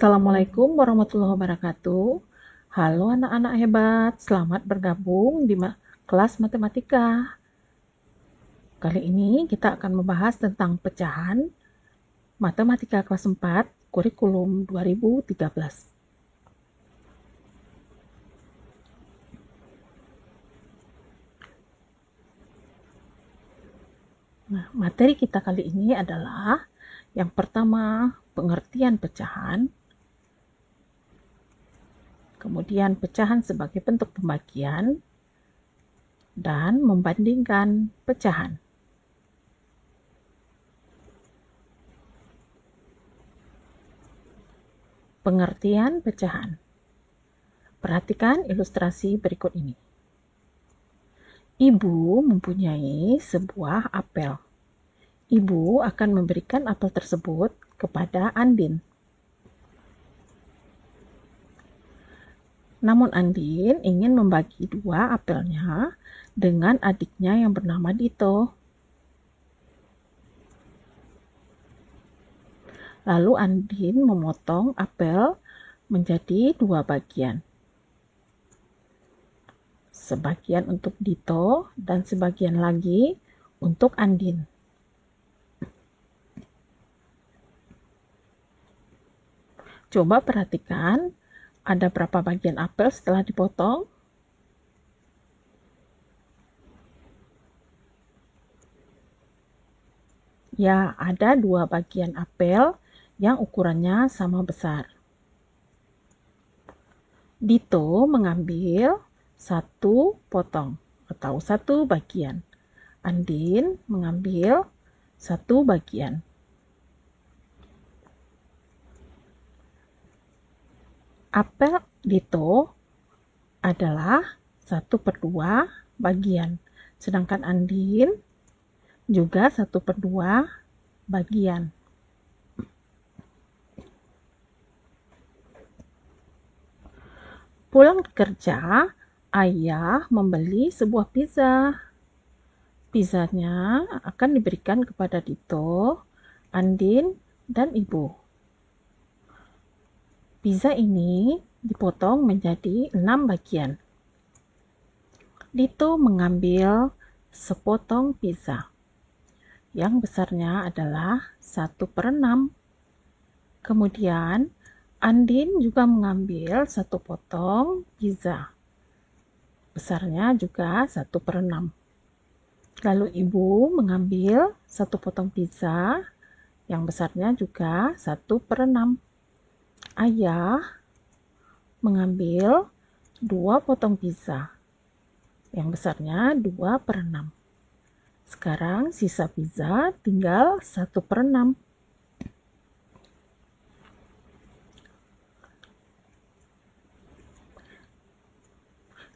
Assalamualaikum warahmatullahi wabarakatuh. Halo anak-anak hebat, selamat bergabung di kelas matematika. Kali ini kita akan membahas tentang pecahan matematika kelas 4 kurikulum 2013. Nah, materi kita kali ini adalah yang pertama, pengertian pecahan. Kemudian pecahan sebagai bentuk pembagian dan membandingkan pecahan. Pengertian pecahan. Perhatikan ilustrasi berikut ini. Ibu mempunyai sebuah apel. Ibu akan memberikan apel tersebut kepada Andin. Namun Andin ingin membagi dua apelnya dengan adiknya yang bernama Dito. Lalu Andin memotong apel menjadi dua bagian. Sebagian untuk Dito dan sebagian lagi untuk Andin. Coba perhatikan, ada berapa bagian apel setelah dipotong? Ya, ada dua bagian apel yang ukurannya sama besar. Dito mengambil satu potong atau satu bagian. Andin mengambil satu bagian. Apel Dito adalah 1/2 bagian, sedangkan Andin juga 1/2 bagian. Pulang kerja, ayah membeli sebuah pizza. Pizzanya akan diberikan kepada Dito, Andin, dan ibu. Pizza ini dipotong menjadi 6 bagian. Dito mengambil sepotong pizza yang besarnya adalah 1/6. Kemudian Andin juga mengambil satu potong pizza. Besarnya juga 1/6. Lalu ibu mengambil satu potong pizza yang besarnya juga 1/6. Ayah mengambil 2 potong pizza yang besarnya 2/6. Sekarang sisa pizza tinggal 1/6.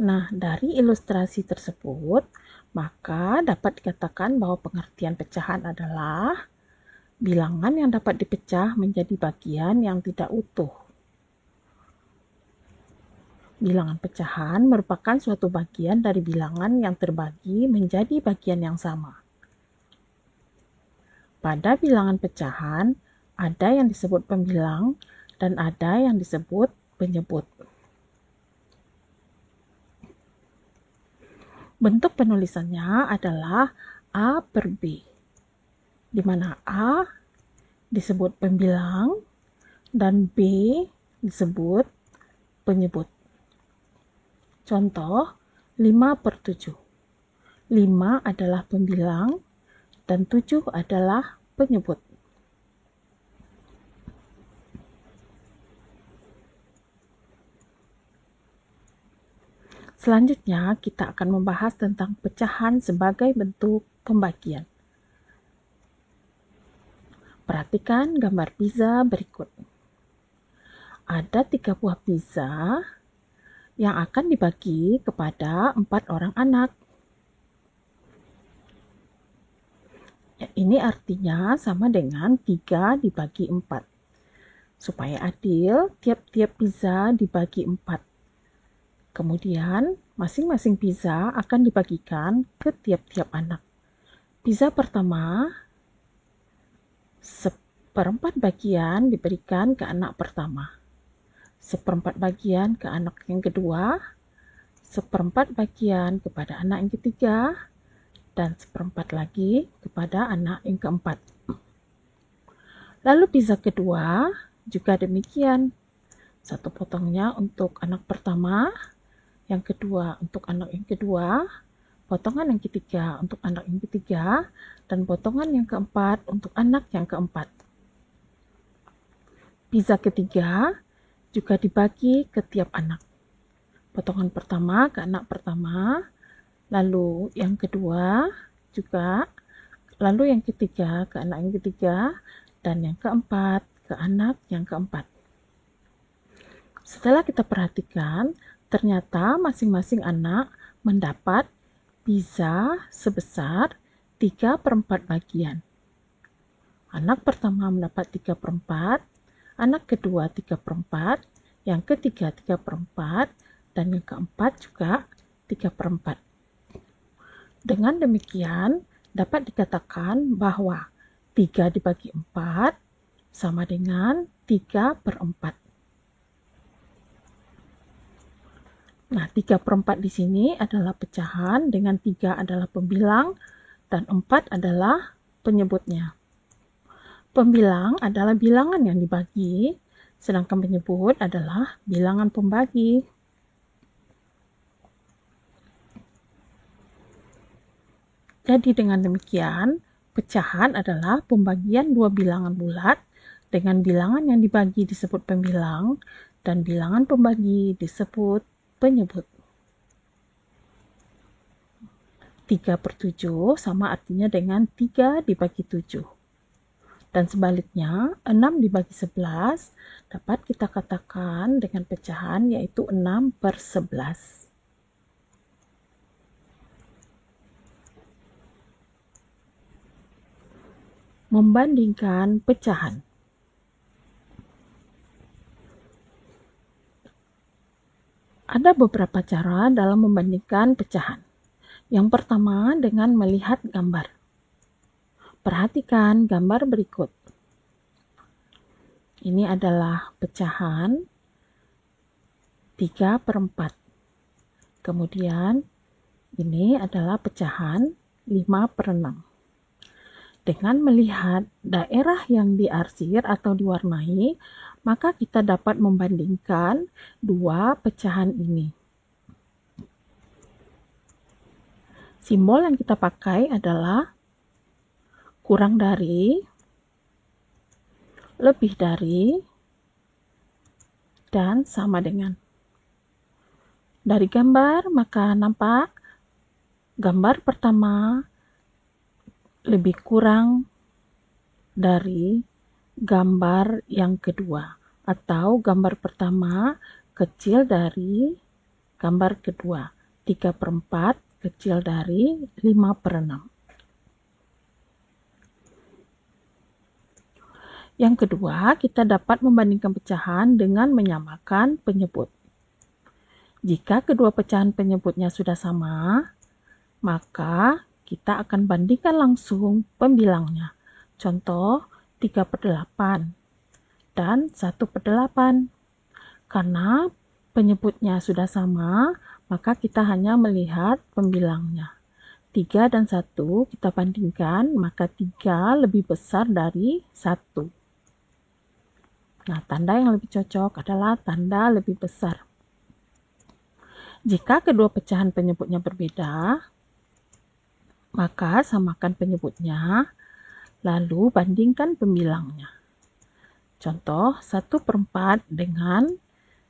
Nah, dari ilustrasi tersebut, maka dapat dikatakan bahwa pengertian pecahan adalah bilangan yang dapat dipecah menjadi bagian yang tidak utuh. Bilangan pecahan merupakan suatu bagian dari bilangan yang terbagi menjadi bagian yang sama. Pada bilangan pecahan, ada yang disebut pembilang dan ada yang disebut penyebut. Bentuk penulisannya adalah A/B, di mana A disebut pembilang dan B disebut penyebut. Contoh 5/7. 5 adalah pembilang dan 7 adalah penyebut. Selanjutnya, kita akan membahas tentang pecahan sebagai bentuk pembagian. Perhatikan gambar pizza berikut. Ada 3 buah pizza yang akan dibagi kepada 4 orang anak. Ini artinya sama dengan 3 dibagi 4. Supaya adil, tiap-tiap pizza dibagi 4. Kemudian, masing-masing pizza akan dibagikan ke tiap-tiap anak. Pizza pertama 4 bagian diberikan ke anak pertama, 1/4 bagian ke anak yang kedua, 1/4 bagian kepada anak yang ketiga, dan 1/4 lagi kepada anak yang keempat. Lalu pizza kedua juga demikian. 1 potongnya untuk anak pertama, yang kedua untuk anak yang kedua, potongan yang ketiga untuk anak yang ketiga, dan potongan yang keempat untuk anak yang keempat. Pizza ketiga juga dibagi ke tiap anak. Potongan pertama ke anak pertama, lalu yang kedua juga, lalu yang ketiga ke anak yang ketiga, dan yang keempat ke anak yang keempat. Setelah kita perhatikan, ternyata masing-masing anak mendapat pizza sebesar 3/4 bagian. Anak pertama mendapat 3/4, anak kedua 3/4, yang ketiga 3/4, dan yang keempat juga 3/4. Dengan demikian, dapat dikatakan bahwa 3 dibagi 4 sama dengan 3/4. Nah, 3/4 di sini adalah pecahan, dengan 3 adalah pembilang, dan 4 adalah penyebutnya. Pembilang adalah bilangan yang dibagi, sedangkan penyebut adalah bilangan pembagi. Jadi dengan demikian, pecahan adalah pembagian dua bilangan bulat, dengan bilangan yang dibagi disebut pembilang, dan bilangan pembagi disebut penyebut. 3/7 sama artinya dengan 3 dibagi 7. Dan sebaliknya, 6 dibagi 11 dapat kita katakan dengan pecahan yaitu 6/11. Membandingkan pecahan. Ada beberapa cara dalam membandingkan pecahan. Yang pertama dengan melihat gambar. Perhatikan gambar berikut. Ini adalah pecahan 3/4. Kemudian ini adalah pecahan 5/6. Dengan melihat daerah yang diarsir atau diwarnai, maka kita dapat membandingkan dua pecahan ini. Simbol yang kita pakai adalah kurang dari, lebih dari, dan sama dengan. Dari gambar, maka nampak gambar pertama lebih kurang dari gambar yang kedua, atau gambar pertama kecil dari gambar kedua. 3/4 kecil dari 5/6. Yang kedua, kita dapat membandingkan pecahan dengan menyamakan penyebut. Jika kedua pecahan penyebutnya sudah sama, maka kita akan bandingkan langsung pembilangnya. Contoh 3/8 dan 1/8. Karena penyebutnya sudah sama, maka kita hanya melihat pembilangnya. 3 dan 1 kita bandingkan, maka 3 lebih besar dari 1. Nah, tanda yang lebih cocok adalah tanda lebih besar. Jika kedua pecahan penyebutnya berbeda, maka samakan penyebutnya, lalu bandingkan pembilangnya. Contoh 1/4 dengan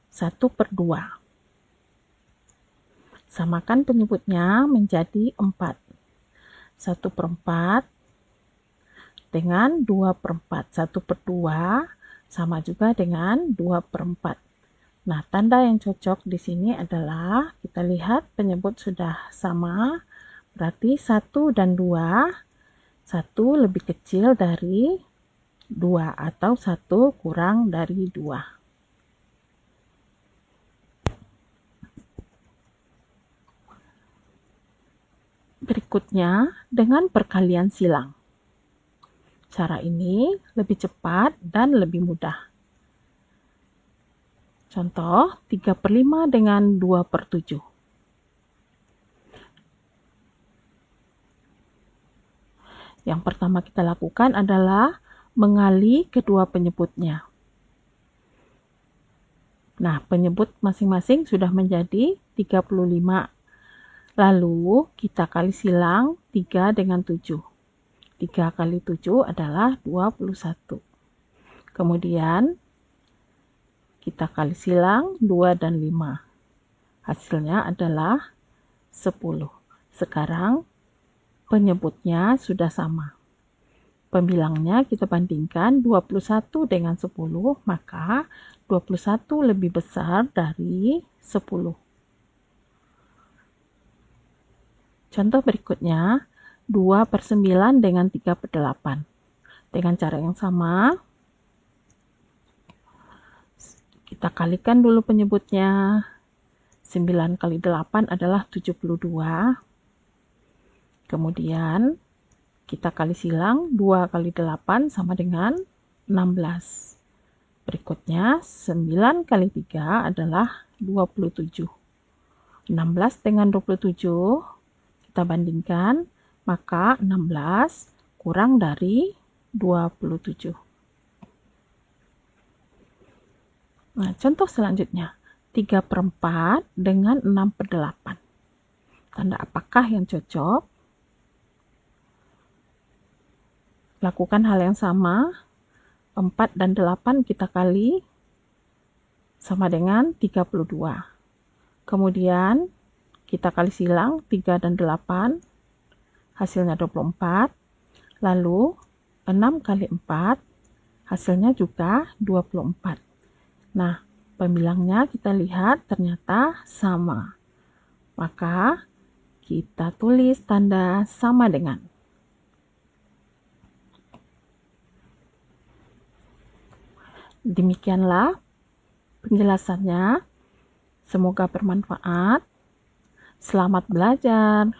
1/2. Samakan penyebutnya menjadi 4. 1/4 dengan 2/4. 1/2 sama juga dengan 2/4. Nah, tanda yang cocok di sini adalah kita lihat penyebut sudah sama, berarti 1 dan 2, 1 lebih kecil dari 2 atau 1 kurang dari 2. Berikutnya dengan perkalian silang. Cara ini lebih cepat dan lebih mudah. Contoh 3/5 dengan 2/7. Yang pertama kita lakukan adalah mengali kedua penyebutnya. Nah, penyebut masing-masing sudah menjadi 35. Lalu kita kali silang 3 dengan 7. 3 kali 7 adalah 21. Kemudian kita kali silang 2 dan 5. Hasilnya adalah 10. Sekarang penyebutnya sudah sama. Pembilangnya kita bandingkan 21 dengan 10, maka 21 lebih besar dari 10. Contoh berikutnya, 2/9 dengan 3/8. Dengan cara yang sama, kita kalikan dulu penyebutnya. 9 kali 8 adalah 72. Kemudian kita kali silang 2 kali 8 sama dengan 16. Berikutnya 9 kali 3 adalah 27. 16 dengan 27 kita bandingkan, maka 16 kurang dari 27. Nah, contoh selanjutnya 3/4 dengan 6/8. Tanda apakah yang cocok? Lakukan hal yang sama. 4 dan 8 kita kali sama dengan 32. Kemudian kita kali silang 3 dan 8, hasilnya 24. Lalu 6 kali 4, hasilnya juga 24. Nah, pembilangnya kita lihat ternyata sama. Maka kita tulis tanda sama dengan. Demikianlah penjelasannya. Semoga bermanfaat. Selamat belajar.